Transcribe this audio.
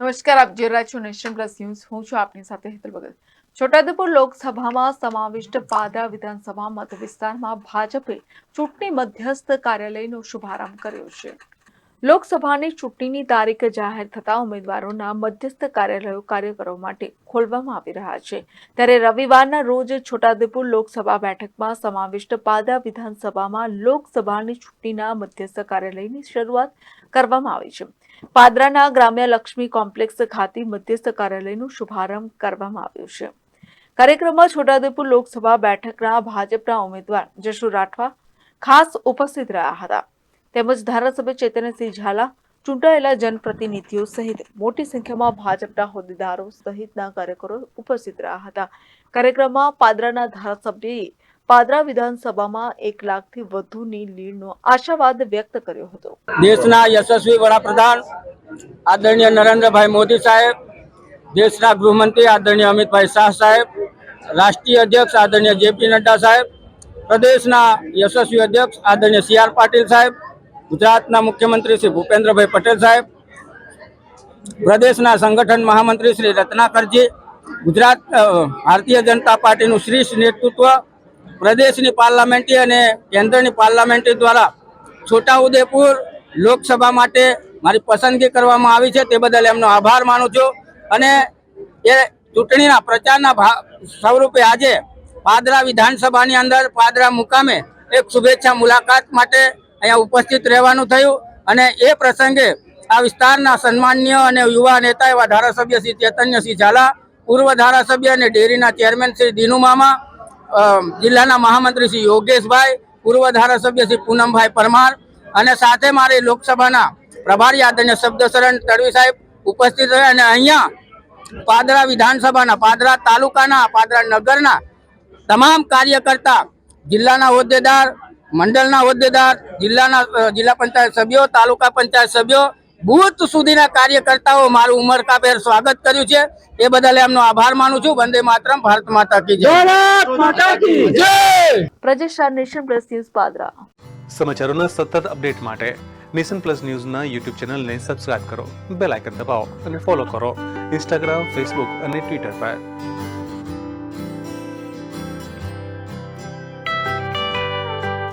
નમસ્કાર, આપ જોઈ રહ્યા છો નેશન પ્લસ ન્યૂઝ. હું છું આપની સાથે હેતલ ભગત. છોટાઉદેપુર લોકસભામાં સમાવિષ્ટ પાદરા વિધાનસભા મત વિસ્તારમાં ભાજપે ચૂંટણી મધ્યસ્થ કાર્યાલયનો શુભારંભ કર્યો છે. લોકસભાની ચૂંટણીની તારીખ જાહેર થતા ઉમેદવારોના મધ્યસ્થ કાર્યાલયો કાર્યકરો માટે ખોલવામાં આવી રહ્યા છે. ત્યારે રવિવારના રોજ છોટાઉદેપુર લોકસભા બેઠકમાં સમાવિષ્ટ પાદરા વિધાનસભામાં લોકસભાની ચૂંટણીના મધ્યસ્થ કાર્યાલયની શરૂઆત કરવામાં આવી છે. પાદરાના ગ્રામ્ય લક્ષ્મી કોમ્પ્લેક્સ ખાતે મધ્યસ્થ કાર્યાલયનો શુભારંભ કરવામાં આવ્યો છે. કાર્યક્રમમાં છોટાઉદેપુર લોકસભા બેઠકના ભાજપના ઉમેદવાર જશુ રાઠવા ખાસ ઉપસ્થિત રહ્યા હતા. તેમજ ધારાસભ્ય ચૈતન્યસિંહ ઝાલા, ચૂંટાયેલા જનપ્રતિનિધિઓ સહિત મોટી સંખ્યામાં ભાજપના હોદ્દેદારો સહિતના કાર્યકરો ઉપસ્થિત રહ્યા હતા. કાર્યક્રમમાં પાદરાના ધારાસભ્યએ પાદરા વિધાનસભામાં 1 લાખથી વધુની લીડનો આશાવાદ વ્યક્ત કર્યો હતો. દેશના યશસ્વી વડાપ્રધાન આદરણીય નરેન્દ્રભાઈ મોદી સાહેબ, દેશના ગૃહમંત્રી આદરણીય અમિતભાઈ શાહ સાહેબ, રાષ્ટ્રીય અધ્યક્ષ આદરણીય જેપી નડ્ડા સાહેબ, પ્રદેશના યશસ્વી અધ્યક્ષ આદરણીય CR પાટીલ સાહેબ, ગુજરાતના મુખ્યમંત્રી શ્રી ભૂપેન્દ્રભાઈ પટેલ સાહેબ, પ્રદેશના સંગઠન મહામંત્રી શ્રી રત્નાકરજી, ગુજરાત ભારતીય જનતા પાર્ટીનું શ્રેષ્ઠ નેતૃત્વ, પ્રદેશની પાર્લામેન્ટરી અને કેન્દ્રની પાર્લામેન્ટરી દ્વારા છોટાઉદેપુર લોકસભા માટે મારી પસંદગી કરવામાં આવી છે, તે બદલ એમનો આભાર માનું છું. અને એ ચૂંટણીના પ્રચારના સ્વરૂપે આજે પાદરા વિધાનસભાની અંદર પાદરા મુકામે એક શુભેચ્છા મુલાકાત માટે અહીંયા ઉપસ્થિત રહેવાનું થયું. અને એ પ્રસંગે આ વિસ્તારના સન્માનીય અને યુવા નેતા એવા ધારાસભ્ય શ્રી ચૈતન્યસિંહ ઝાલા, પૂર્વ ધારાસભ્ય અને ડેરીના ચેરમેન શ્રી દીનુ મામા, જિલ્લાના મહામંત્રી શ્રી યોગેશભાઈ, પૂર્વ ધારાસભ્ય શ્રી પૂનમભાઈ પરમાર અને સાથે મારી લોકસભાના પ્રભારી આદરણીય શબ્દશરણ તડવી સાહેબ ઉપસ્થિત રહ્યા. અને અહીંયા પાદરા વિધાનસભાના, પાદરા તાલુકાના, પાદરા નગરના તમામ કાર્યકર્તા, જિલ્લાના હોદ્દેદાર, મંડળના હોદ્દેદાર, જિલ્લા પંચાયત સભ્યો, તાલુકા પંચાયત સભ્યો, બૂથ સુધીના કાર્યકર્તાઓ મારું ઉમળકાભેર સ્વાગત કર્યું છે. એ બદલ એમનો આભાર માનું છું. વંદે માતરમ, ભારત માતા કી જય. Prajesh Shah, Nation Plus News, Padra. સમાચારોના સતત અપડેટ માટે નેશન પ્લસ ન્યૂઝના યુટ્યુબ ચેનલને સબસ્ક્રાઇબ કરો, બેલ આઇકન દબાવો અને ફોલો કરો ઇન્સ્ટાગ્રામ, ફેસબુક અને ટ્વિટર પર.